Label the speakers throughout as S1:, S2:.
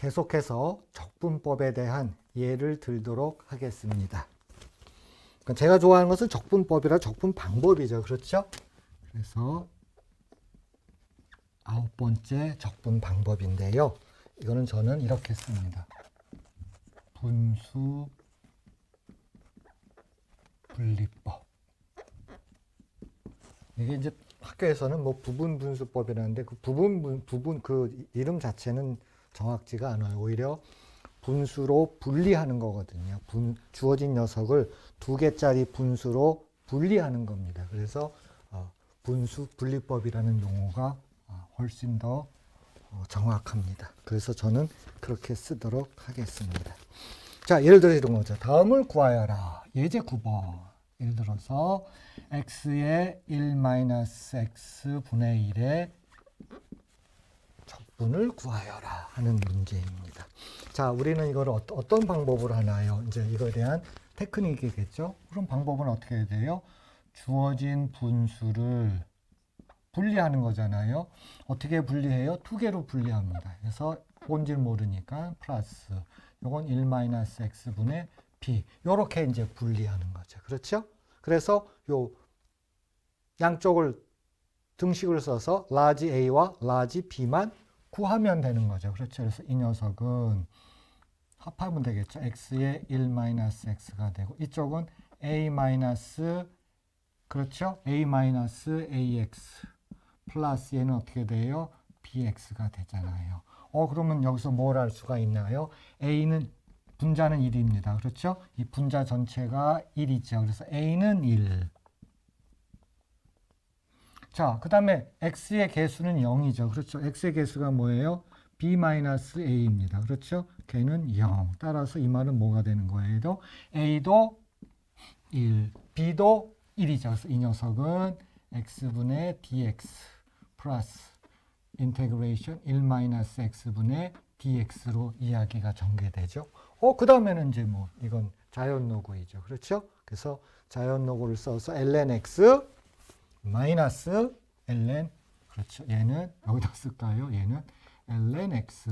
S1: 계속해서 적분법에 대한 예를 들도록 하겠습니다. 제가 좋아하는 것은 적분법이라 적분 방법이죠. 그렇죠? 그래서 9번째 적분 방법인데요. 이거는 저는 이렇게 씁니다. 분수 분리법. 이게 이제 학교에서는 뭐 부분 분수법이라는데 그 부분 그 이름 자체는 정확지가 않아요. 오히려 분수로 분리하는 거거든요. 주어진 녀석을 2개짜리 분수로 분리하는 겁니다. 그래서 분수 분리법이라는 용어가 훨씬 더 정확합니다. 그래서 저는 그렇게 쓰도록 하겠습니다. 자, 예를 들어 이런 거죠. 다음을 구하여라. 예제 9번. 예를 들어서 x의 1-x분의 1의 적분을 구하여라 하는 문제입니다. 자, 우리는 이걸 어떤 방법으로 하나요? 이제 이거에 대한 테크닉이겠죠. 그럼 방법은 어떻게 해야 돼요? 주어진 분수를 분리하는 거잖아요. 어떻게 분리해요? 2개로 분리합니다. 그래서 본질 모르니까 플러스 요건 1-x분의 b 요렇게 이제 분리하는 거죠. 그렇죠? 그래서 요 양쪽을 등식을 써서 라지 a와 라지 b만 구하면 되는 거죠. 그렇죠? 그래서 이 녀석은 합하면 되겠죠. x의 1-x가 되고 이쪽은 a- 그렇죠? a-ax 플러스 얘는 어떻게 돼요? bx가 되잖아요. 그러면 여기서 뭘 할 수가 있나요? a는 분자는 1입니다. 그렇죠? 이 분자 전체가 1이죠. 그래서 a는 1. 자, 그 다음에 x의 개수는 0이죠. 그렇죠? x의 개수가 뭐예요? b-a입니다. 그렇죠? 걔는 0. 따라서 이 말은 뭐가 되는 거예요? a도 1, b도 1이죠. 그래서 이 녀석은 x분의 dx 플러스 인테그레이션 1-x분의 dx로 이야기가 전개되죠. 그 다음에는 이제 뭐 이건 자연노고이죠. 그렇죠? 그래서 자연노고를 써서 ln x 마이너스 ln 그렇죠. 얘는 여기다 쓸까요? 얘는 ln x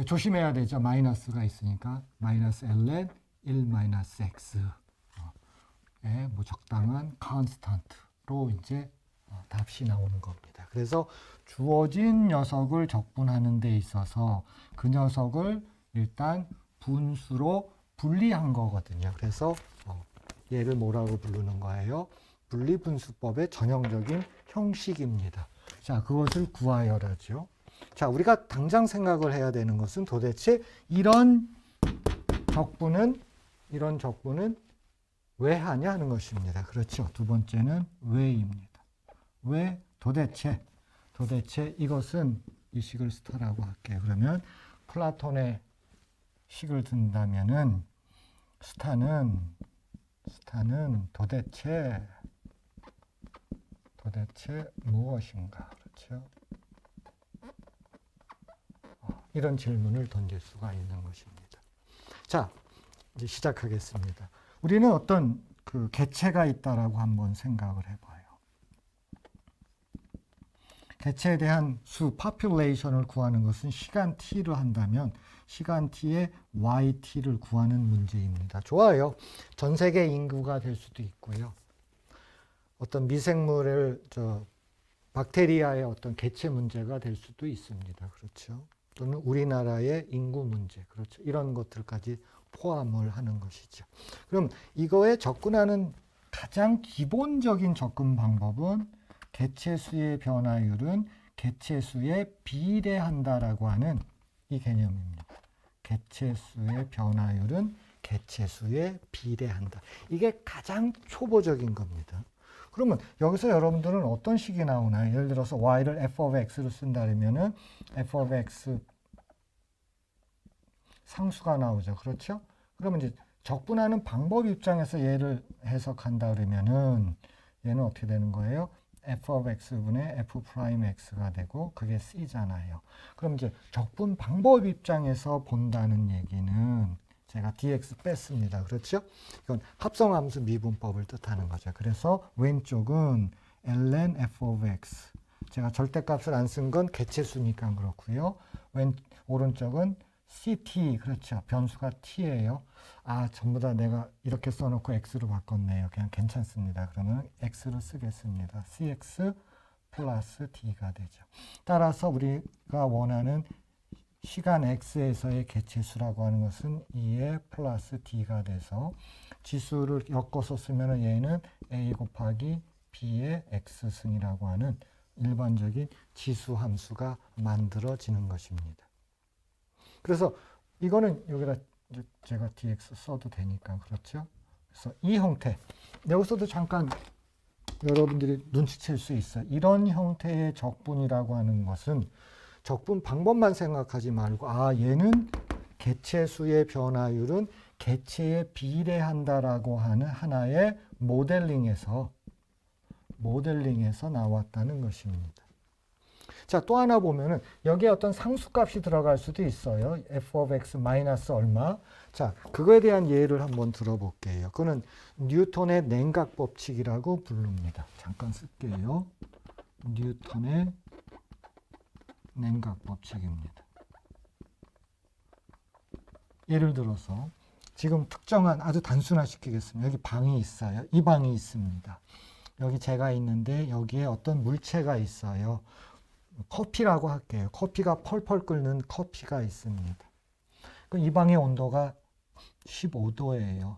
S1: 조심해야 되죠. 마이너스가 있으니까 마이너스 ln 1-x 뭐 적당한 컨스턴트로 이제 답이 나오는 겁니다. 그래서 주어진 녀석을 적분하는 데 있어서 그 녀석을 일단 분수로 분리한 거거든요. 그래서 얘를 뭐라고 부르는 거예요? 분리분수법의 전형적인 형식입니다. 자, 그것을 구하여라죠. 자, 우리가 당장 생각을 해야 되는 것은 도대체 이런 적분은 왜 하냐 하는 것입니다. 그렇죠. 두 번째는 왜입니다. 왜 도대체 이것은 이 식을 스타라고 할게요. 그러면 플라톤의 식을 든다면은 스타는 도대체 무엇인가? 그렇죠? 이런 질문을 던질 수가 있는 것입니다. 자, 이제 시작하겠습니다. 우리는 어떤 그 개체가 있다라고 한번 생각을 해봐요. 개체에 대한 수, population을 구하는 것은 시간 t를 한다면 시간 t의 yt를 구하는 문제입니다. 좋아요. 전 세계 인구가 될 수도 있고요. 어떤 미생물을 박테리아의 어떤 개체 문제가 될 수도 있습니다. 그렇죠. 또는 우리나라의 인구 문제, 그렇죠. 이런 것들까지 포함을 하는 것이죠. 그럼 이거에 접근하는 가장 기본적인 접근 방법은 개체수의 변화율은 개체수에 비례한다라고 하는 이 개념입니다. 개체수의 변화율은 개체수에 비례한다. 이게 가장 초보적인 겁니다. 그러면 여기서 여러분들은 어떤 식이 나오나요? 예를 들어서 y를 f of x로 쓴다면은 f of x 상수가 나오죠. 그렇죠? 그러면 이제 적분하는 방법 입장에서 얘를 해석한다 그러면은 얘는 어떻게 되는 거예요? f of x분의 f 프라임 x가 되고 그게 c잖아요. 그럼 이제 적분 방법 입장에서 본다는 얘기는 제가 dx 뺐습니다. 그렇죠? 이건 합성함수 미분법을 뜻하는 거죠. 그래서 왼쪽은 ln f of x 제가 절대값을 안 쓴 건 개체수니까 그렇고요. 오른쪽은 ct, 그렇죠. 변수가 t예요. 전부 다 내가 이렇게 써놓고 x로 바꿨네요. 그냥 괜찮습니다. 그러면 x로 쓰겠습니다. cx 플러스 d가 되죠. 따라서 우리가 원하는 시간 x에서의 개체수라고 하는 것은 2의 플러스 d가 돼서 지수를 엮어서 쓰면 얘는 a 곱하기 b의 x승이라고 하는 일반적인 지수 함수가 만들어지는 것입니다. 그래서 이거는 여기다 제가 dx 써도 되니까 그렇죠. 그래서 이 형태 여기서도 잠깐 여러분들이 눈치챌 수 있어요. 이런 형태의 적분이라고 하는 것은 적분 방법만 생각하지 말고 얘는 개체수의 변화율은 개체에 비례한다라고 하는 하나의 모델링에서 나왔다는 것입니다. 자, 또 하나 보면은 여기에 어떤 상수값이 들어갈 수도 있어요. f of x 마이너스 얼마. 자, 그거에 대한 예를 한번 들어볼게요. 그거는 뉴턴의 냉각 법칙이라고 부릅니다. 잠깐 쓸게요. 뉴턴의 냉각 법칙입니다. 예를 들어서 지금 특정한 아주 단순화시키겠습니다. 여기 방이 있어요. 이 방이 있습니다. 여기 제가 있는데 여기에 어떤 물체가 있어요. 커피라고 할게요. 커피가 펄펄 끓는 커피가 있습니다. 그럼 이 방의 온도가 15도예요.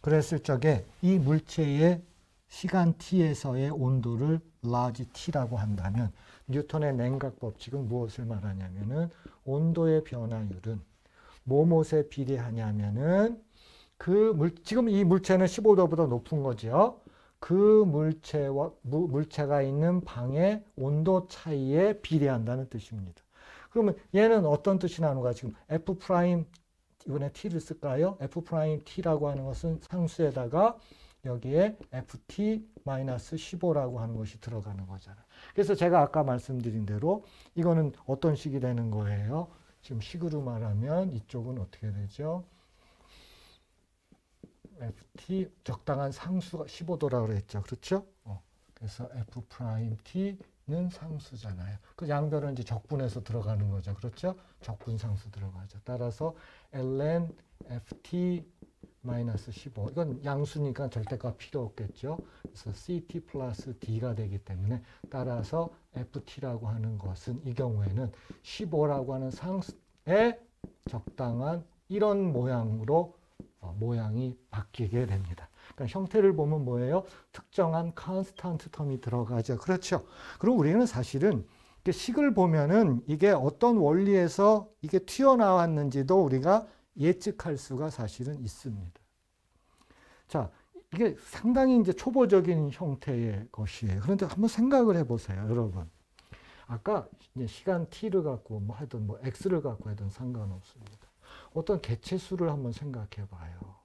S1: 그랬을 적에 이 물체의 시간 t에서의 온도를 large t라고 한다면 뉴턴의 냉각 법칙은 무엇을 말하냐면은 온도의 변화율은 뭐뭇에 비례하냐면은 지금 이 물체는 15도보다 높은 거죠. 그 물체가 있는 방의 온도 차이에 비례한다는 뜻입니다. 그러면 얘는 어떤 뜻이 나누가 지금 f 프라임 이번에 t를 쓸까요? f 프라임 t라고 하는 것은 상수에다가 여기에 ft-15라고 하는 것이 들어가는 거잖아요. 그래서 제가 아까 말씀드린 대로 이거는 어떤 식이 되는 거예요? 지금 식으로 말하면 이쪽은 어떻게 되죠? ft 적당한 상수가 15도라고 그랬죠. 그렇죠? 그래서 f't는 상수잖아요. 그 양변은 이제 적분해서 들어가는 거죠. 그렇죠? 적분 상수 들어가죠. 따라서 ln ft-15 이건 양수니까 절대값 필요 없겠죠. 그래서 ct 플러스 d가 되기 때문에 따라서 ft라고 하는 것은 이 경우에는 15라고 하는 상수의 적당한 이런 모양으로 모양이 바뀌게 됩니다. 그러니까 형태를 보면 뭐예요? 특정한 컨스탄트 텀이 들어가죠. 그렇죠? 그럼 우리는 사실은 식을 보면은 이게 어떤 원리에서 이게 튀어나왔는지도 우리가 예측할 수가 사실은 있습니다. 자, 이게 상당히 이제 초보적인 형태의 것이에요. 그런데 한번 생각을 해보세요, 여러분. 아까 이제 시간 t를 갖고 뭐 하든 뭐 x를 갖고 하든 상관없습니다. 어떤 개체수를 한번 생각해 봐요.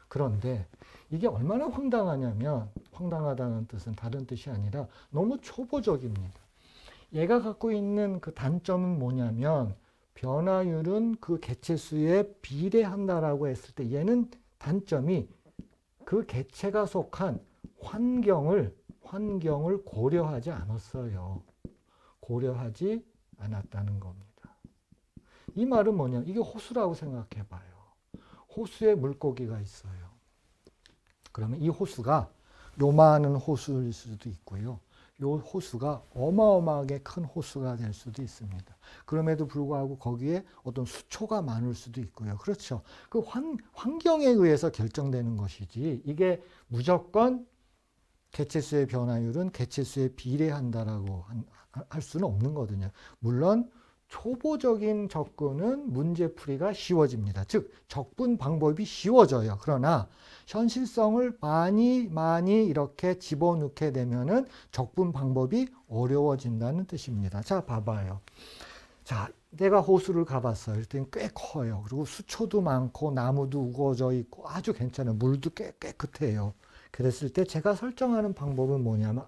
S1: 그런데 이게 얼마나 황당하냐면 황당하다는 뜻은 다른 뜻이 아니라 너무 초보적입니다. 얘가 갖고 있는 그 단점은 뭐냐면 변화율은 그 개체수에 비례한다라고 했을 때 얘는 단점이 그 개체가 속한 환경을 고려하지 않았어요. 고려하지 않았다는 겁니다. 이 말은 뭐냐? 이게 호수라고 생각해 봐요. 호수에 물고기가 있어요. 그러면 이 호수가 요만한 호수일 수도 있고요. 요 호수가 어마어마하게 큰 호수가 될 수도 있습니다. 그럼에도 불구하고 거기에 어떤 수초가 많을 수도 있고요. 그렇죠. 그 환경에 의해서 결정되는 것이지 이게 무조건 개체수의 변화율은 개체수에 비례한다라고 할 수는 없는 거거든요. 물론 초보적인 접근은 문제풀이가 쉬워집니다. 즉 적분 방법이 쉬워져요. 그러나 현실성을 많이 이렇게 집어넣게 되면은 적분 방법이 어려워진다는 뜻입니다. 자, 봐봐요. 자, 내가 호수를 가봤어요. 그랬더니 꽤 커요. 그리고 수초도 많고 나무도 우거져 있고 아주 괜찮아요. 물도 깨끗해요. 그랬을 때 제가 설정하는 방법은 뭐냐면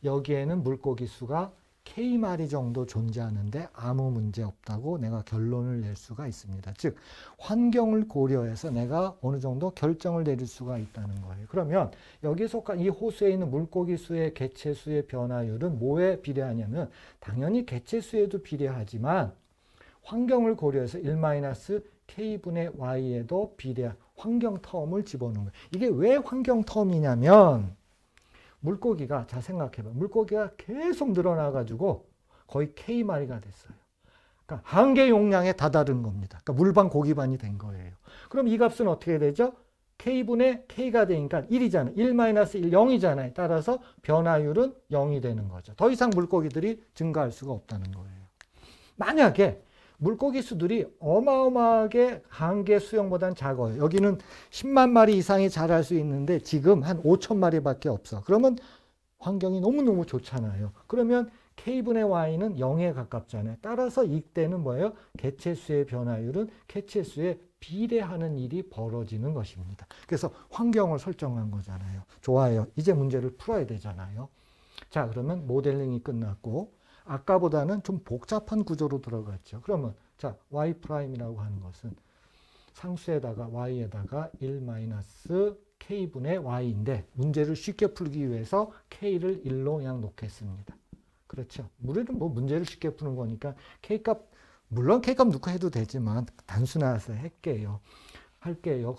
S1: 여기에는 물고기 수가 K마리 정도 존재하는데 아무 문제 없다고 내가 결론을 낼 수가 있습니다. 즉 환경을 고려해서 내가 어느 정도 결정을 내릴 수가 있다는 거예요. 그러면 여기 속한 이 호수에 있는 물고기 수의 개체 수의 변화율은 뭐에 비례하냐면 당연히 개체 수에도 비례하지만 환경을 고려해서 1-K분의 Y에도 비례한 환경 텀을 집어넣는 거예요. 이게 왜 환경 텀이냐면 물고기가, 자 생각해봐. 물고기가 계속 늘어나가지고 거의 K마리가 됐어요. 그러니까 한계 용량에 다다른 겁니다. 그러니까 물반 고기반이 된 거예요. 그럼 이 값은 어떻게 되죠? K분의 K가 되니까 1이잖아요. 1-1, 0이잖아요. 따라서 변화율은 0이 되는 거죠. 더 이상 물고기들이 증가할 수가 없다는 거예요. 만약에 물고기 수들이 어마어마하게 한계 수용보다는 작아요. 여기는 10만 마리 이상이 자랄 수 있는데 지금 한 5천 마리밖에 없어. 그러면 환경이 너무너무 좋잖아요. 그러면 K분의 Y는 0에 가깝잖아요. 따라서 이때는 뭐예요? 개체 수의 변화율은 개체 수에 비례하는 일이 벌어지는 것입니다. 그래서 환경을 설정한 거잖아요. 좋아요. 이제 문제를 풀어야 되잖아요. 자, 그러면 모델링이 끝났고 아까보다는 좀 복잡한 구조로 들어갔죠. 그러면 자 Y'이라고 하는 것은 상수에다가 Y에다가 1-K분의 Y인데 문제를 쉽게 풀기 위해서 K를 1로 그냥 놓겠습니다. 그렇죠. 우리는 뭐 문제를 쉽게 푸는 거니까 K값, 물론 K값 넣고 해도 되지만 단순화해서 할게요.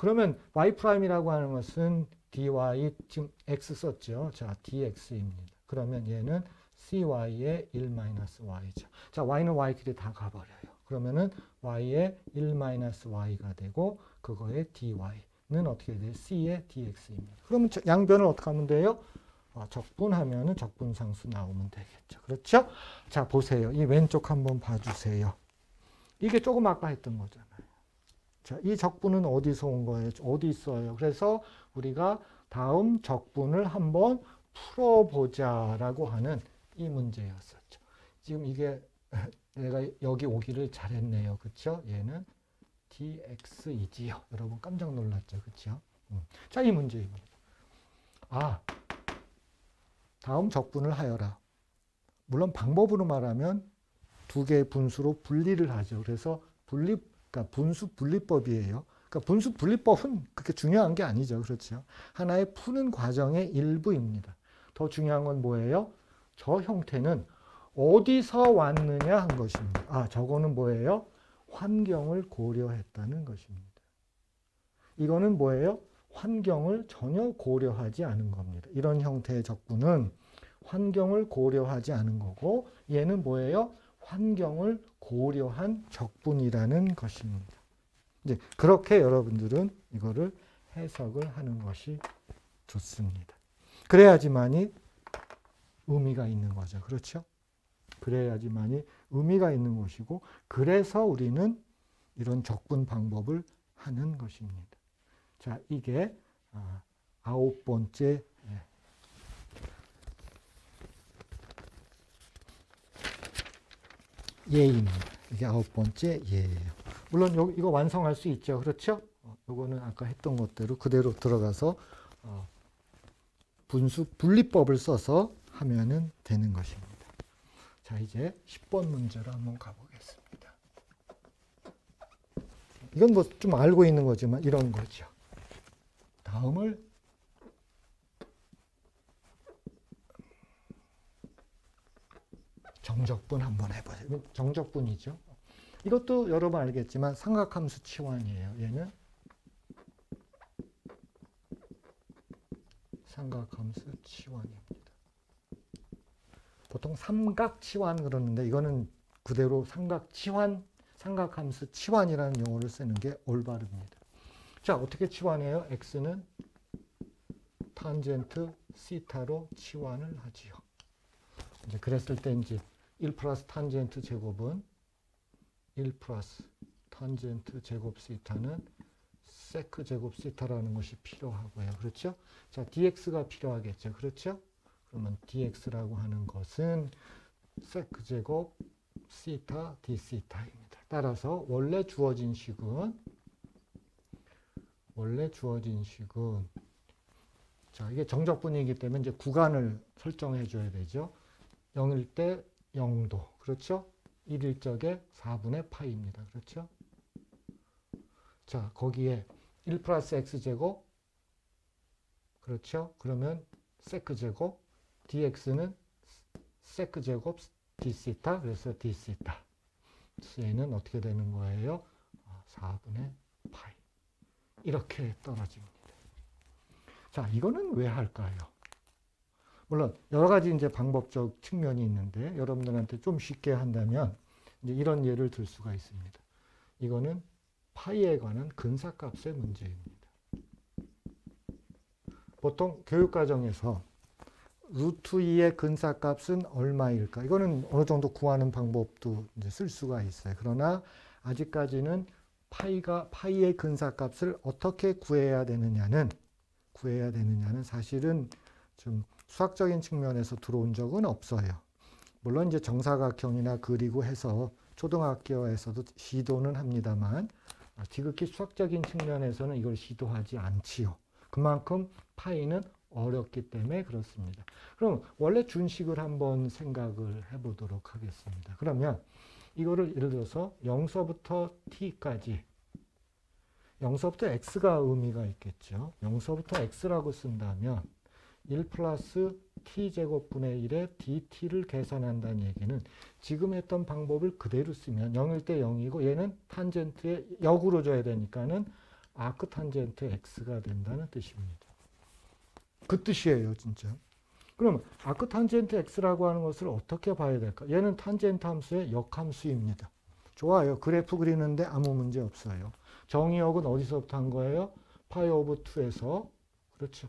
S1: 그러면 Y'이라고 하는 것은 dy, 지금 x 썼죠. 자, dx입니다. 그러면 얘는 cy의 1-y죠. 자, y는 y끼리 다 가버려요. 그러면은 y의 1-y가 되고 그거의 dy는 어떻게 돼요? c의 dx입니다. 그러면 양변을 어떻게 하면 돼요? 적분하면은 적분상수 나오면 되겠죠. 그렇죠? 자, 보세요. 이 왼쪽 한번 봐주세요. 이게 조금 아까 했던 거잖아요. 자, 이 적분은 어디서 온 거예요? 어디 있어요? 그래서 우리가 다음 적분을 한번 풀어보자라고 하는 이 문제였었죠. 지금 이게 내가 여기 오기를 잘했네요. 그렇죠? 얘는 dx이지요. 여러분 깜짝 놀랐죠. 그렇죠? 자, 이 문제입니다. 다음 적분을 하여라. 물론 방법으로 말하면 두 개의 분수로 분리를 하죠. 그래서 그러니까 분수 분리법이에요. 그러니까 분수 분리법은 그렇게 중요한 게 아니죠. 그렇죠? 하나의 푸는 과정의 일부입니다. 더 중요한 건 뭐예요? 저 형태는 어디서 왔느냐 한 것입니다. 저거는 뭐예요? 환경을 고려했다는 것입니다. 이거는 뭐예요? 환경을 전혀 고려하지 않은 겁니다. 이런 형태의 적분은 환경을 고려하지 않은 거고 얘는 뭐예요? 환경을 고려한 적분이라는 것입니다. 이제 그렇게 여러분들은 이거를 해석을 하는 것이 좋습니다. 그래야지만이 의미가 있는 거죠. 그렇죠? 그래야지만이 의미가 있는 것이고 그래서 우리는 이런 적분 방법을 하는 것입니다. 자, 이게 9번째 예입니다. 이게 9번째 예예요. 물론 이거 완성할 수 있죠. 그렇죠? 이거는 아까 했던 것대로 그대로 들어가서 분수 분리법을 써서 하면은 되는 것입니다. 자, 이제 10번 문제로 한번 가보겠습니다. 이건 뭐 좀 알고 있는 거지만 이런 거죠. 다음을 정적분 한번 해보세요. 정적분이죠. 이것도 여러분 알겠지만 삼각함수 치환이에요. 얘는 삼각함수 치환입니다. 보통 삼각 치환 그러는데 이거는 그대로 삼각 치환, 삼각함수 치환이라는 용어를 쓰는 게 올바릅니다. 자, 어떻게 치환해요? x는 탄젠트 시타로 치환을 하지요. 이제 그랬을 때 이제 1 플러스 탄젠트 제곱은 1 플러스 탄젠트 제곱 시타는 세크 제곱 시타라는 것이 필요하고요. 그렇죠? 자, dx가 필요하겠죠. 그렇죠? 그러면 dx라고 하는 것은 세크 제곱 시타 d 시타입니다. 따라서 원래 주어진 식은 자, 이게 정적분이기 때문에 이제 구간을 설정해 줘야 되죠. 0일 때 0도. 그렇죠? 1일적의 4분의 파이입니다. 그렇죠? 자, 거기에 1 플러스 x제곱. 그렇죠? 그러면 세크제곱. dx는 세크제곱 dθ. 그래서 dθ. c는 어떻게 되는 거예요? 4분의 파이. 이렇게 떨어집니다. 자, 이거는 왜 할까요? 물론 여러 가지 이제 방법적 측면이 있는데 여러분들한테 좀 쉽게 한다면 이제 이런 예를 들 수가 있습니다. 이거는 파이에 관한 근사값의 문제입니다. 보통 교육과정에서 루트 2의 근사값은 얼마일까? 이거는 어느 정도 구하는 방법도 이제 쓸 수가 있어요. 그러나 아직까지는 파이의 근사값을 어떻게 구해야 되느냐는 사실은 좀 수학적인 측면에서 들어온 적은 없어요. 물론 이제 정사각형이나 그리고 해서 초등학교에서도 시도는 합니다만 지극히 수학적인 측면에서는 이걸 시도하지 않지요. 그만큼 파이는 어렵기 때문에 그렇습니다. 그럼 원래 준식을 한번 생각을 해보도록 하겠습니다. 그러면 이거를 예를 들어서 0서부터 t까지 0서부터 x가 의미가 있겠죠. 0서부터 x라고 쓴다면 1 플러스 t제곱분의 1의 dt를 계산한다는 얘기는 지금 했던 방법을 그대로 쓰면 0일 때 0이고 얘는 탄젠트에 역으로 줘야 되니까는 아크 탄젠트 x가 된다는 뜻입니다. 그 뜻이에요, 진짜. 그럼 아크 탄젠트 x라고 하는 것을 어떻게 봐야 될까? 얘는 탄젠트 함수의 역함수입니다. 좋아요. 그래프 그리는데 아무 문제 없어요. 정의역은 어디서부터 한 거예요? 파이 오브 2에서. 그렇죠.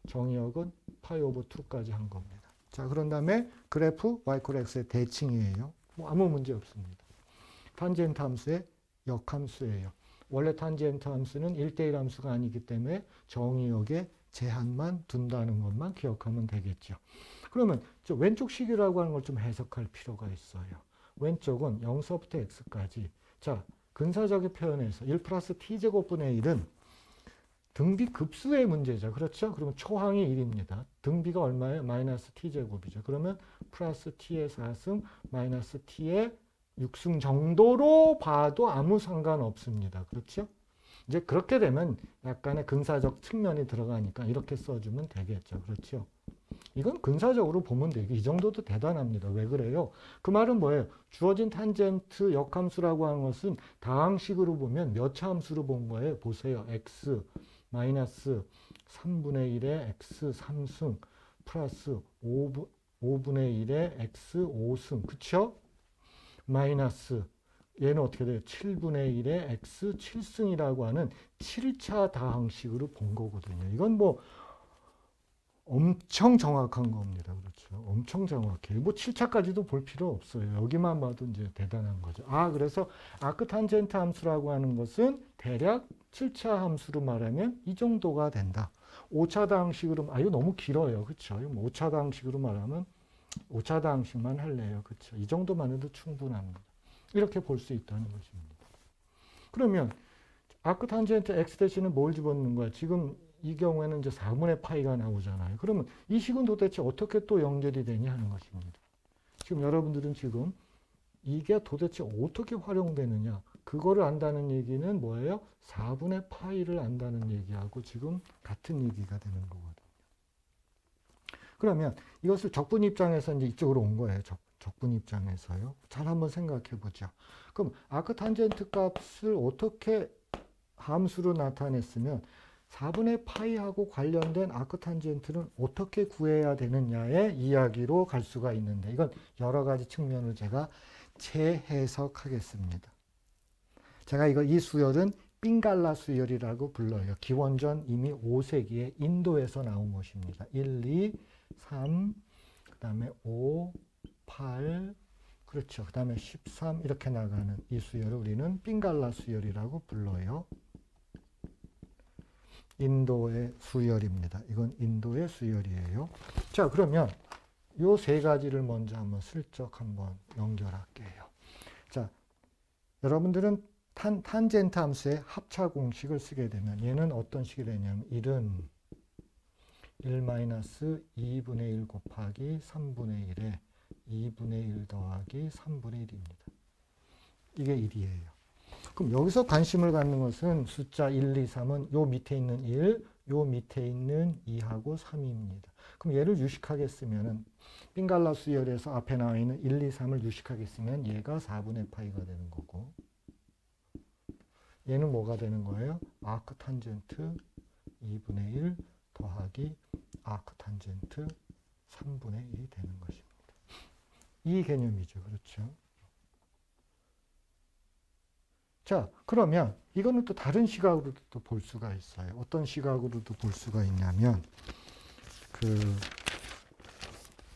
S1: 정의역은 파이 오브 2까지 한 겁니다. 자, 그런 다음에 그래프 y = x의 대칭이에요. 뭐 아무 문제 없습니다. 탄젠트 함수의 역함수예요. 원래 탄젠트 함수는 1대1 함수가 아니기 때문에 정의역에 제한만 둔다는 것만 기억하면 되겠죠. 그러면 왼쪽 식이라고 하는 걸 좀 해석할 필요가 있어요. 왼쪽은 0서부터 x까지. 자, 근사적인 표현에서 1 플러스 t제곱분의 1은 등비 급수의 문제죠. 그렇죠? 그러면 초항이 1입니다. 등비가 얼마예요? 마이너스 t제곱이죠. 그러면 플러스 t의 4승, 마이너스 t의 6승 정도로 봐도 아무 상관없습니다. 그렇죠? 이제 그렇게 되면 약간의 근사적 측면이 들어가니까 이렇게 써주면 되겠죠. 그렇죠? 이건 근사적으로 보면 되고 이 정도도 대단합니다. 왜 그래요? 그 말은 뭐예요? 주어진 탄젠트 역함수라고 하는 것은 다항식으로 보면 몇 차 함수로 본 거예요? 보세요. x 마이너스 3분의 1의 x 3승 플러스 5분의 1의 x 5승. 그쵸? 마이너스 얘는 어떻게 돼요? 7분의 1의 x 7승이라고 하는 7차 다항식으로 본 거거든요. 이건 뭐 엄청 정확한 겁니다. 그렇죠. 엄청 정확해요. 뭐 7차까지도 볼 필요 없어요. 여기만 봐도 이제 대단한 거죠. 그래서 아크탄젠트 함수라고 하는 것은 대략 7차 함수로 말하면 이 정도가 된다. 5차 다항식으로, 이거 너무 길어요. 그렇죠. 5차 다항식으로 말하면 5차 다항식만 할래요. 그렇죠. 이 정도만 해도 충분합니다. 이렇게 볼 수 있다는 것입니다. 그러면 아크탄젠트 x 대신에 뭘 집어넣는 거야? 지금 이 경우에는 이제 4분의 파이가 나오잖아요. 그러면 이 식은 도대체 어떻게 또 연결이 되냐 하는 것입니다. 지금 여러분들은 지금 이게 도대체 어떻게 활용되느냐 그거를 안다는 얘기는 뭐예요? 4분의 파이를 안다는 얘기하고 지금 같은 얘기가 되는 거거든요. 그러면 이것을 적분 입장에서 이제 이쪽으로 온 거예요. 적분 입장에서요. 잘 한번 생각해 보죠. 그럼 아크탄젠트 값을 어떻게 함수로 나타냈으면 4분의 파이하고 관련된 아크탄젠트는 어떻게 구해야 되느냐의 이야기로 갈 수가 있는데 이건 여러 가지 측면을 제가 재해석하겠습니다. 제가 이 수열은 빙갈라 수열이라고 불러요. 기원전 이미 5세기에 인도에서 나온 것입니다. 1, 2, 3, 그 다음에 5, 8, 그렇죠. 그 다음에 13 이렇게 나가는 이 수열을 우리는 빙갈라 수열이라고 불러요. 인도의 수열입니다. 이건 인도의 수열이에요. 자, 그러면 요 세 가지를 먼저 한번 슬쩍 한번 연결할게요. 자, 여러분들은 탄젠트 함수의 합차 공식을 쓰게 되면 얘는 어떤 식이 되냐면 1은 1-2분의 1 곱하기 3분의 1의 2분의 1 더하기 3분의 1입니다. 이게 1이에요. 그럼 여기서 관심을 갖는 것은 숫자 1, 2, 3은 요 밑에 있는 1, 요 밑에 있는 2하고 3입니다. 그럼 얘를 유식하게 쓰면은 빙갈라 수열에서 앞에 나와 있는 1, 2, 3을 유식하게 쓰면 얘가 4분의 파이가 되는 거고, 얘는 뭐가 되는 거예요? 아크 탄젠트 2분의 1 더하기 아크 탄젠트 3분의 1이 되는 것입니다. 이 개념이죠. 그렇죠? 자, 그러면 이거는 또 다른 시각으로도 또 볼 수가 있어요. 어떤 시각으로도 볼 수가 있냐면,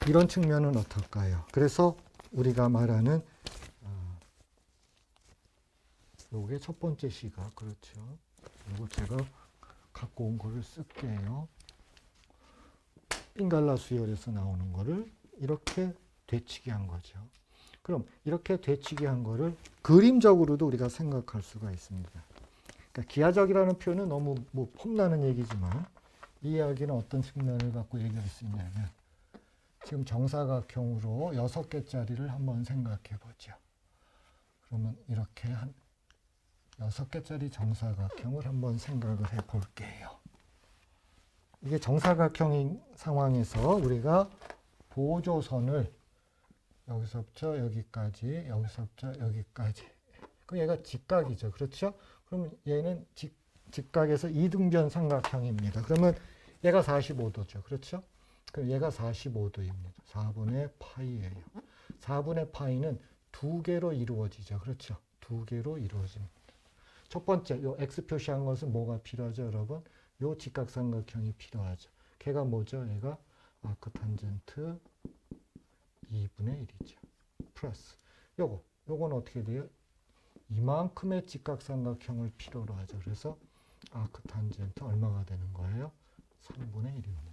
S1: 이런 측면은 어떨까요? 그래서 우리가 말하는, 요게 첫 번째 시각, 그렇죠? 요거 제가 갖고 온 거를 쓸게요. 빙갈라 수열에서 나오는 거를 이렇게 되치기 한 거죠. 그럼 이렇게 되치기 한 거를 그림적으로도 우리가 생각할 수가 있습니다. 그러니까 기하적이라는 표현은 너무 뭐 폼나는 얘기지만 이 이야기는 어떤 측면을 갖고 얘기할 수 있냐면, 지금 정사각형으로 6개짜리를 한번 생각해 보죠. 그러면 이렇게 한 6개짜리 정사각형을 한번 생각을 해 볼게요. 이게 정사각형인 상황에서 우리가 보조선을 여기서부터 여기까지, 여기서부터 여기까지. 그럼 얘가 직각이죠. 그렇죠? 그러면 얘는 직각에서 이등변 삼각형입니다. 그러면 얘가 45도죠. 그렇죠? 그럼 얘가 45도입니다. 4분의 파이예요. 4분의 파이는 두 개로 이루어지죠. 그렇죠? 두 개로 이루어집니다. 첫 번째, 요 x 표시한 것은 뭐가 필요하죠, 여러분? 요 직각삼각형이 필요하죠. 걔가 뭐죠? 얘가 아크 탄젠트 2분의 1이죠. 플러스 요건 어떻게 돼요? 이만큼의 직각삼각형을 필요로 하죠. 그래서 아크 탄젠트 얼마가 되는 거예요? 3분의 1입니다.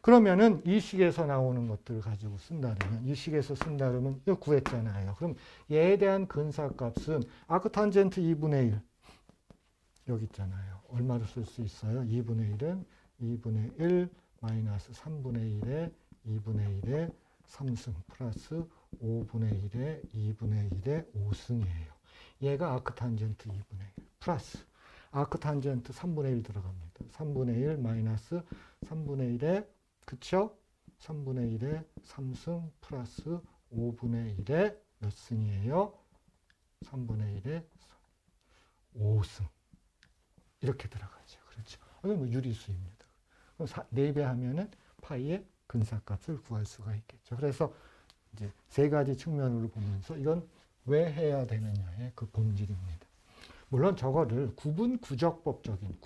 S1: 그러면은 이 식에서 나오는 것들을 가지고 쓴다면, 이 식에서 쓴다면 이거 구했잖아요. 그럼 얘에 대한 근사값은 아크 탄젠트 2분의 1 여기 있잖아요. 얼마로 쓸 수 있어요? 2분의 1은 2분의 1 마이너스 3분의 1에 2분의 1에 3승 플러스 5분의 1에 2분의 1에 5승이에요. 얘가 아크 탄젠트 2분의 1 플러스 아크 탄젠트 3분의 1 들어갑니다. 3분의 1 마이너스 3분의 1에, 그쵸? 3분의 1에 3승 플러스 5분의 1에 몇 승이에요? 3분의 1에 5승. 이렇게 들어가죠. 그렇죠? 이건 뭐 유리수입니다. 그럼 4배 하면은 파이의 근사값을 구할 수가 있겠죠. 그래서 이제 세 가지 측면으로 보면서 이건 왜 해야 되느냐의 그 본질입니다. 물론 저거를 구분구적법적인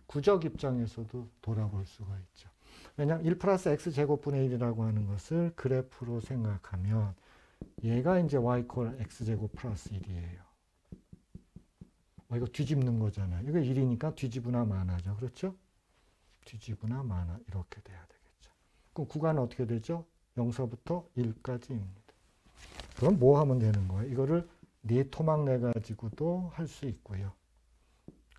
S1: 구적 입장에서도 돌아볼 수가 있죠. 왜냐하면 1 플러스 x 제곱분의 1이라고 하는 것을 그래프로 생각하면 얘가 이제 y 콜 x 제곱 플러스 1이에요. 이거 뒤집는 거잖아요. 이거 1이니까 뒤집으나 마나죠. 그렇죠? 뒤집으나 마나 이렇게 돼야 되겠죠. 그럼 구간은 어떻게 되죠? 0서부터 1까지입니다. 그럼 뭐 하면 되는 거예요? 이거를 네 토막 내 가지고도 할 수 있고요.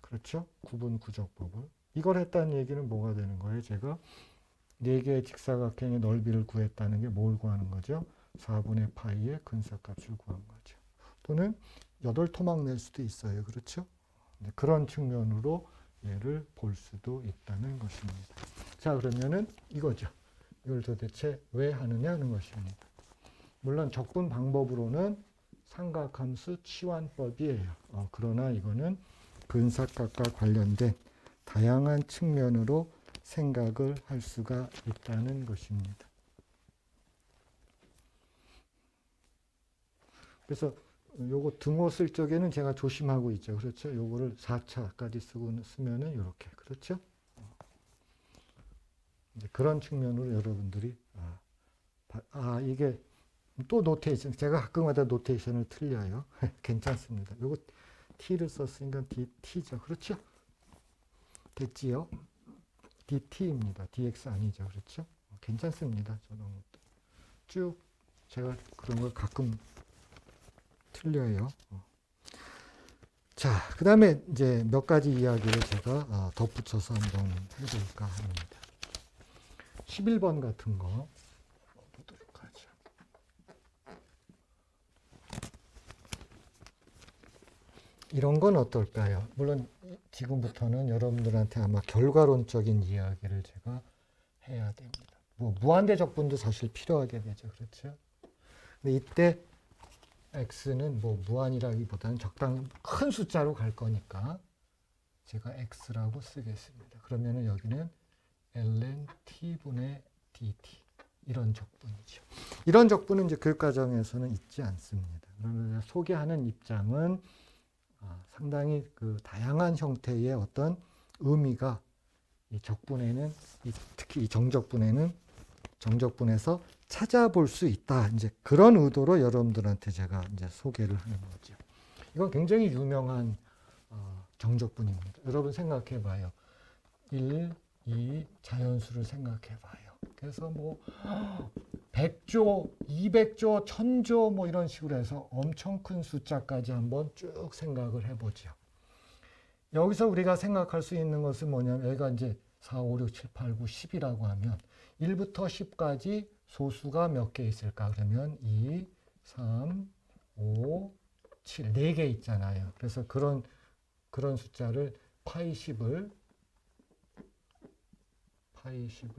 S1: 그렇죠? 구분구적법을. 이걸 했다는 얘기는 뭐가 되는 거예요? 제가 4개의 직사각형의 넓이를 구했다는 게 뭘 구하는 거죠? 4분의 파이의 근사값을 구한 거죠. 또는 8토막 낼 수도 있어요. 그렇죠? 그런 측면으로 얘를 볼 수도 있다는 것입니다. 자, 그러면은 이거죠. 이걸 도대체 왜 하느냐 하는 것입니다. 물론 적분 방법으로는 삼각함수 치환법이에요. 그러나 이거는 근사값과 관련된 다양한 측면으로 생각을 할 수가 있다는 것입니다. 그래서 요거 등호 쓸 적에는 제가 조심하고 있죠. 그렇죠? 요거를 4차까지 쓰면은 요렇게. 그렇죠? 이제 그런 측면으로 여러분들이 이게 또 노테이션, 제가 가끔마다 노테이션을 틀려요. 괜찮습니다. 요거 t를 썼으니까 dt죠. 그렇죠? 됐지요? dt입니다. dx 아니죠. 그렇죠? 괜찮습니다. 저런 것도. 쭉 제가 그런 걸 가끔 틀려요. 자, 그 다음에 이제 몇 가지 이야기를 제가 덧붙여서 한번 해볼까 합니다. 11번 같은 거. 이런 건 어떨까요? 물론 지금부터는 여러분들한테 아마 결과론적인 이야기를 제가 해야 됩니다. 뭐 무한대 적분도 사실 필요하게 되죠. 그렇죠? 근데 이때 x는 뭐 무한이라기보다는 적당히 큰 숫자로 갈 거니까 제가 x라고 쓰겠습니다. 그러면은 여기는 ln t분의 dt 이런 적분이죠. 이런 적분은 이제 교육과정에서는 있지 않습니다. 그러면 소개하는 입장은 상당히 그 다양한 형태의 어떤 의미가 이 적분에는 특히 이 정적분에서 찾아볼 수 있다. 이제 그런 의도로 여러분들한테 제가 이제 소개를 하는 거죠. 이건 굉장히 유명한 정적분입니다. 여러분 생각해 봐요. 1, 2 자연수를 생각해 봐요. 그래서 뭐 100조, 200조, 1000조 뭐 이런 식으로 해서 엄청 큰 숫자까지 한번 쭉 생각을 해보죠. 여기서 우리가 생각할 수 있는 것은 뭐냐면 여기가 이제 4, 5, 6, 7, 8, 9, 10이라고 하면 1부터 10까지 소수가 몇 개 있을까? 그러면 2, 3, 5, 7, 4개 있잖아요. 그래서 그런 숫자를 파이 10을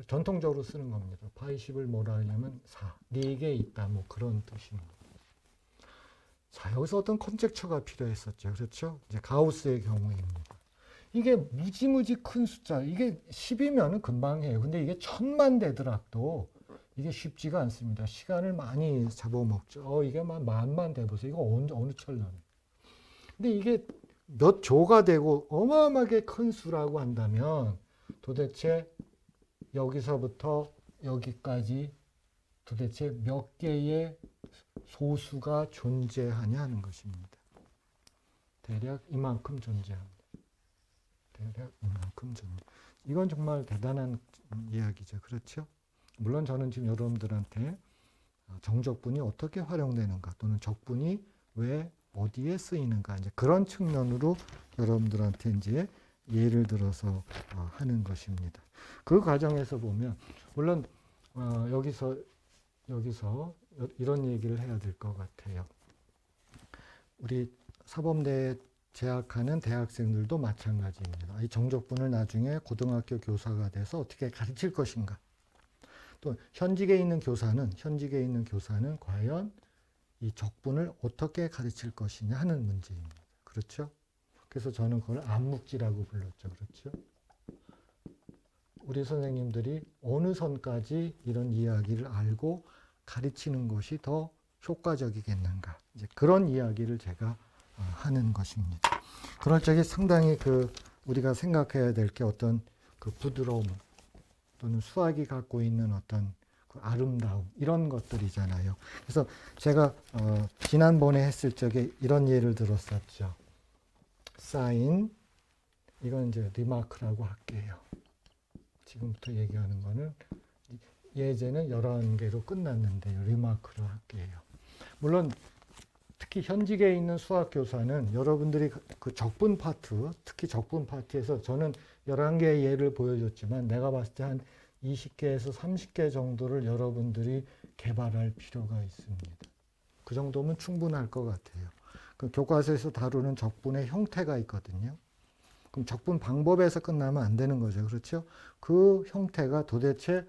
S1: 전통적으로 쓰는 겁니다. 파이 10을 뭐라 하냐면 4, 4개 있다. 뭐 그런 뜻입니다. 자, 여기서 어떤 컨젝처가 필요했었죠. 그렇죠? 이제 가우스의 경우입니다. 이게 무지무지 큰 숫자, 이게 10이면 금방 해요. 근데 이게 1000만 되더라도 이게 쉽지가 않습니다. 시간을 많이 잡아먹죠. 이게 막 만만 돼보세요. 이거 어느 철남. 근데 이게 몇 조가 되고 어마어마하게 큰 수라고 한다면 도대체 여기서부터 여기까지 도대체 몇 개의 소수가 존재하냐 하는 것입니다. 대략 이만큼 존재합니다. 대략 이만큼 존재. 이건 정말 대단한 이야기죠. 그렇죠? 물론 저는 지금 여러분들한테 정적분이 어떻게 활용되는가 또는 적분이 왜 어디에 쓰이는가 이제 그런 측면으로 여러분들한테 이제 예를 들어서 하는 것입니다. 그 과정에서 보면 물론 여기서 이런 얘기를 해야 될 것 같아요. 우리 사범대에 재학하는 대학생들도 마찬가지입니다. 이 정적분을 나중에 고등학교 교사가 돼서 어떻게 가르칠 것인가. 또 현직에 있는 교사는 과연 이 적분을 어떻게 가르칠 것이냐 하는 문제입니다. 그렇죠? 그래서 저는 그걸 암묵지라고 불렀죠. 그렇죠? 우리 선생님들이 어느 선까지 이런 이야기를 알고 가르치는 것이 더 효과적이겠는가. 이제 그런 이야기를 제가 하는 것입니다. 그럴 적에 상당히 우리가 생각해야 될 게 어떤 그 부드러움 또는 수학이 갖고 있는 어떤 그 아름다움 이런 것들이잖아요. 그래서 제가 지난번에 했을 적에 이런 예를 들었었죠. 사인 이건 이제 리마크라고 할게요. 지금부터 얘기하는 거는 예제는 11개로 끝났는데요. 리마크로 할게요. 물론 특히 현직에 있는 수학교사는 여러분들이 그 적분 파트, 특히 적분 파트에서 저는 11개의 예를 보여줬지만 내가 봤을 때 한 20개에서 30개 정도를 여러분들이 개발할 필요가 있습니다. 그 정도면 충분할 것 같아요. 그 교과서에서 다루는 적분의 형태가 있거든요. 그럼 적분 방법에서 끝나면 안 되는 거죠. 그렇죠? 그 형태가 도대체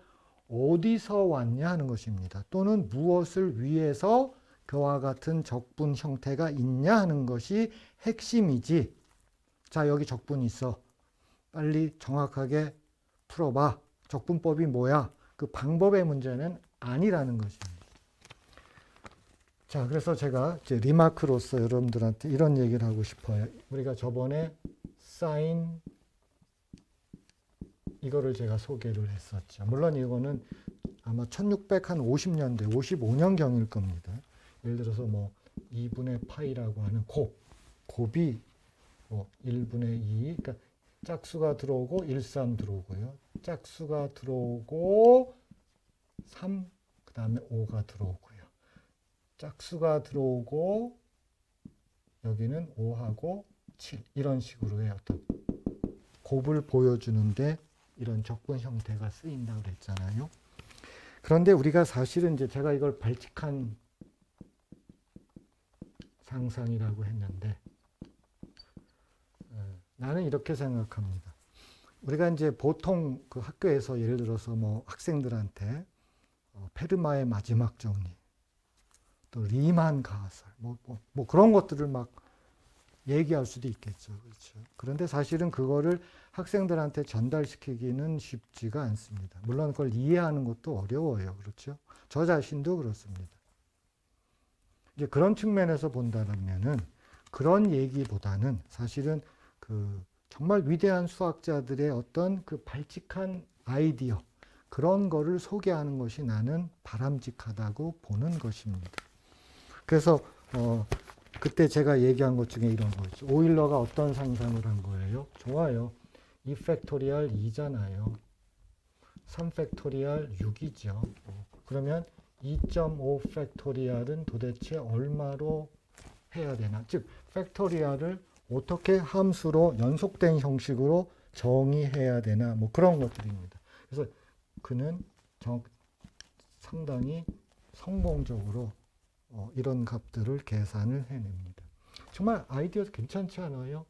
S1: 어디서 왔냐 하는 것입니다. 또는 무엇을 위해서 그와 같은 적분 형태가 있냐 하는 것이 핵심이지. 자, 여기 적분이 있어. 빨리 정확하게 풀어봐. 적분법이 뭐야? 그 방법의 문제는 아니라는 것입니다. 자, 그래서 제가 이제 리마크로서 여러분들한테 이런 얘기를 하고 싶어요. 우리가 저번에 사인 이거를 제가 소개를 했었죠. 물론 이거는 아마 1650년대, 55년경일 겁니다. 예를 들어서 뭐 2분의 파이라고 하는 곱이 뭐 1분의 2, 그러니까 짝수가 들어오고 1, 3 들어오고요. 짝수가 들어오고 3, 그 다음에 5가 들어오고요. 짝수가 들어오고 여기는 5하고 7 이런 식으로의 어떤 곱을 보여주는데 이런 적분 형태가 쓰인다고 그랬잖아요. 그런데 우리가 사실은 이제 제가 이걸 발칙한 상상이라고 했는데 나는 이렇게 생각합니다. 우리가 이제 보통 그 학교에서 예를 들어서 뭐 학생들한테 페르마의 마지막 정리, 또 리만 가설, 뭐 그런 것들을 막 얘기할 수도 있겠죠. 그렇죠. 그런데 사실은 그거를 학생들한테 전달시키기는 쉽지가 않습니다. 물론 그걸 이해하는 것도 어려워요. 그렇죠. 저 자신도 그렇습니다. 이제 그런 측면에서 본다면은 그런 얘기보다는 사실은 그 정말 위대한 수학자들의 어떤 그 발칙한 아이디어, 그런 거를 소개하는 것이 나는 바람직하다고 보는 것입니다. 그래서 그때 제가 얘기한 것 중에 이런 거 있죠. 오일러가 어떤 상상을 한 거예요? 좋아요. 2팩토리얼 2잖아요. 3팩토리얼 6이죠. 그러면 2.5 팩토리얼은 도대체 얼마로 해야 되나? 즉, 팩토리얼을 어떻게 함수로 연속된 형식으로 정의해야 되나? 뭐 그런 것들입니다. 그래서 그는 상당히 성공적으로 이런 값들을 계산을 해냅니다. 정말 아이디어 괜찮지 않아요?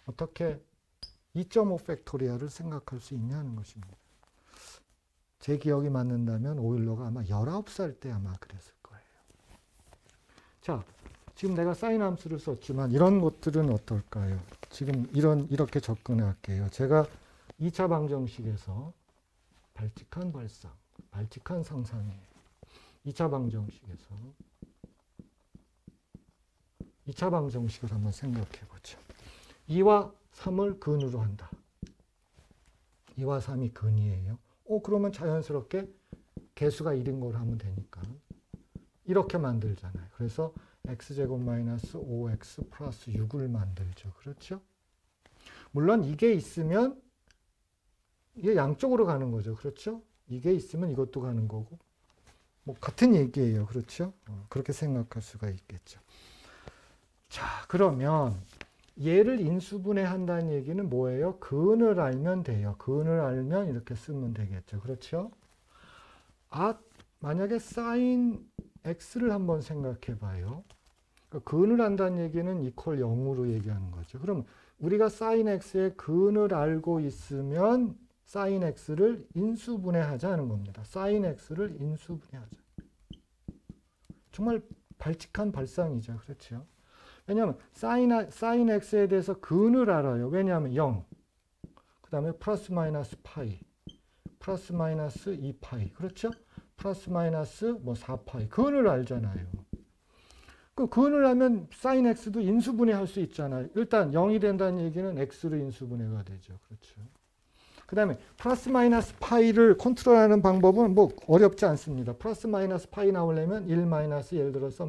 S1: 어떻게 2.5 팩토리얼을 생각할 수 있냐는 것입니다. 제 기억이 맞는다면 오일러가 아마 19살 때 아마 그랬을 거예요. 자, 지금 내가 사인 함수를 썼지만 이런 것들은 어떨까요? 지금 이렇게 접근할게요. 제가 2차 방정식에서 발칙한 발상, 발칙한 상상이에요. 2차 방정식을 한번 생각해 보죠. 2와 3을 근으로 한다. 2와 3이 근이에요. 그러면 자연스럽게 개수가 1인 걸 하면 되니까 이렇게 만들잖아요. 그래서 x제곱 마이너스 5x 플러스 6을 만들죠. 그렇죠? 물론 이게 있으면 이게 양쪽으로 가는 거죠. 그렇죠? 이게 있으면 이것도 가는 거고 뭐 같은 얘기예요. 그렇죠? 그렇게 생각할 수가 있겠죠. 자, 그러면 얘를 인수분해한다는 얘기는 뭐예요? 근을 알면 돼요. 근을 알면 이렇게 쓰면 되겠죠. 그렇죠? 만약에 sin x를 한번 생각해 봐요. 그러니까 근을 안다는 얘기는 이퀄 0으로 얘기하는 거죠. 그럼 우리가 sin x의 근을 알고 있으면 sin x를 인수분해하자는 겁니다. sin x를 인수분해하자. 정말 발칙한 발상이죠. 그렇죠? 왜냐하면 sin x에 대해서 근을 알아요. 왜냐하면 0, 그 다음에 플러스 마이너스 파이, 플러스 마이너스 2파이, 그렇죠? 플러스 마이너스 4파이, 근을 알잖아요. 그 근을 알면 sin x도 인수분해할 수 있잖아요. 일단 0이 된다는 얘기는 x로 인수분해가 되죠. 그렇죠? 그 다음에 플러스 마이너스 파이를 컨트롤하는 방법은 뭐 어렵지 않습니다. 플러스 마이너스 파이 나오려면 1 마이너스 예를 들어서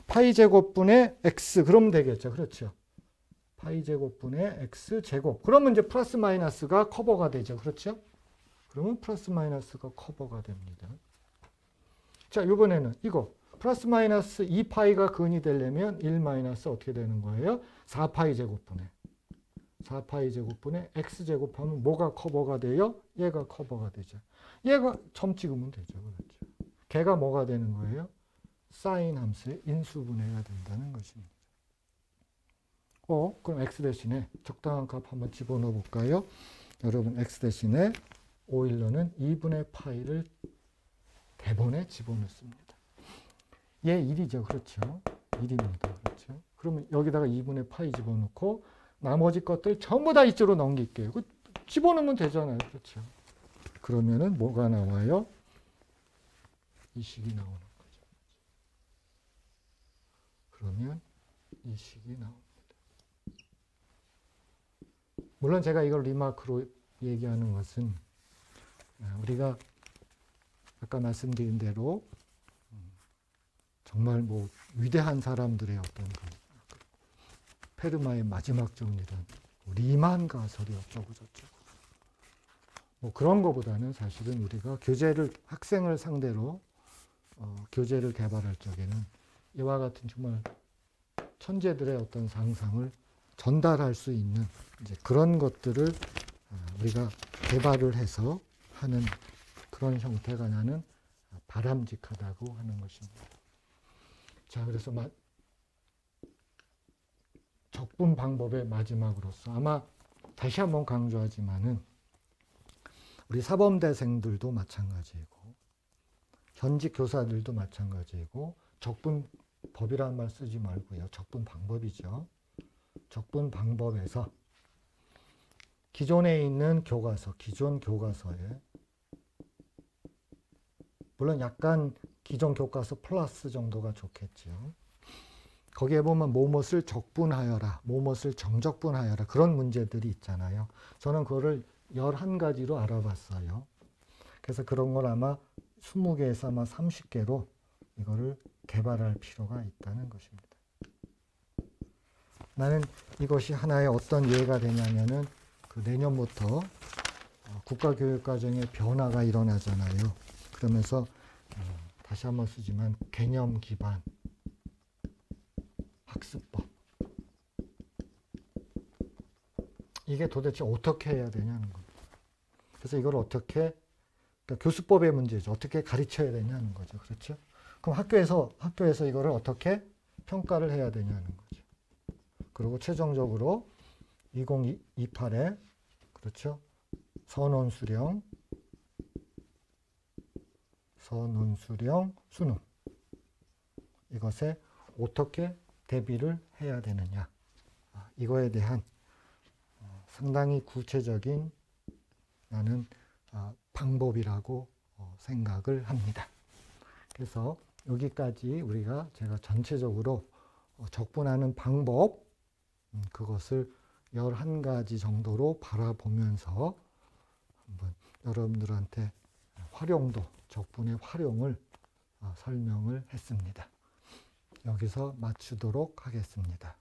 S1: 파이 제곱분의 x 그러면 되겠죠. 그렇죠. 파이 제곱분의 x 제곱. 그러면 이제 플러스 마이너스가 커버가 되죠. 그렇죠. 그러면 플러스 마이너스가 커버가 됩니다. 자, 이번에는 이거 플러스 마이너스 2파이가 근이 되려면 1 마이너스 어떻게 되는 거예요? 4파이 제곱분의 4파이 제곱분의 x 제곱하면 뭐가 커버가 돼요? 얘가 커버가 되죠. 얘가 점 찍으면 되죠. 그렇죠. 걔가 뭐가 되는 거예요? 사인 함수의 인수분해가 된다는 것입니다. 그럼 x 대신에 적당한 값 한번 집어넣어 볼까요? 여러분 x 대신에 오일러는 2분의 파이를 대본에 집어넣습니다. 얘 1이죠. 그렇죠. 1입니다. 그렇죠. 그러면 여기다가 2분의 파이 집어넣고 나머지 것들 전부 다 이쪽으로 넘길게요. 집어넣으면 되잖아요. 그렇죠. 그러면은 뭐가 나와요? 이 식이 나오는 거죠. 그러면 이 식이 나옵니다. 물론 제가 이걸 리마크로 얘기하는 것은 우리가 아까 말씀드린 대로 정말 위대한 사람들의 어떤 페르마의 마지막 정리란 리만 가설이 어쩌고 저쩌고 그런 거보다는 사실은 우리가 학생을 상대로 교재를 개발할 적에는 이와 같은 정말 천재들의 어떤 상상을 전달할 수 있는 이제 그런 것들을 우리가 개발을 해서 하는 그런 형태가 나는 바람직하다고 하는 것입니다. 자, 그래서 적분 방법의 마지막으로서 아마 다시 한번 강조하지만은 우리 사범대생들도 마찬가지이고 현직 교사들도 마찬가지이고 적분법이라는 말 쓰지 말고요. 적분 방법이죠. 적분 방법에서 기존에 있는 교과서, 기존 교과서에 물론 약간 기존 교과서 플러스 정도가 좋겠죠. 거기에 보면 뭐뭇을 적분하여라, 뭐뭇을 정적분하여라 그런 문제들이 있잖아요. 저는 그거를 11가지로 알아봤어요. 그래서 그런 걸 아마 20개에서 아마 30개로 이거를 개발할 필요가 있다는 것입니다. 나는 이것이 하나의 어떤 예가 되냐면은 그 내년부터 국가교육과정의 변화가 일어나잖아요. 그러면서 다시 한번 쓰지만 개념 기반 학습법 이게 도대체 어떻게 해야 되냐는 겁니다. 그래서 이걸 어떻게 그러니까 교수법의 문제죠. 어떻게 가르쳐야 되냐는 거죠. 그렇죠? 그럼 학교에서 이거를 어떻게 평가를 해야 되냐는 거죠. 그리고 최종적으로 2028에 그렇죠? 선원 수령 수능 이것에 어떻게 대비를 해야 되느냐 이거에 대한 상당히 구체적인 나는 방법이라고 생각을 합니다. 그래서 여기까지 제가 전체적으로 적분하는 방법 그것을 11가지 정도로 바라보면서 한번 여러분들한테 적분의 활용을 설명을 했습니다. 여기서 마치도록 하겠습니다.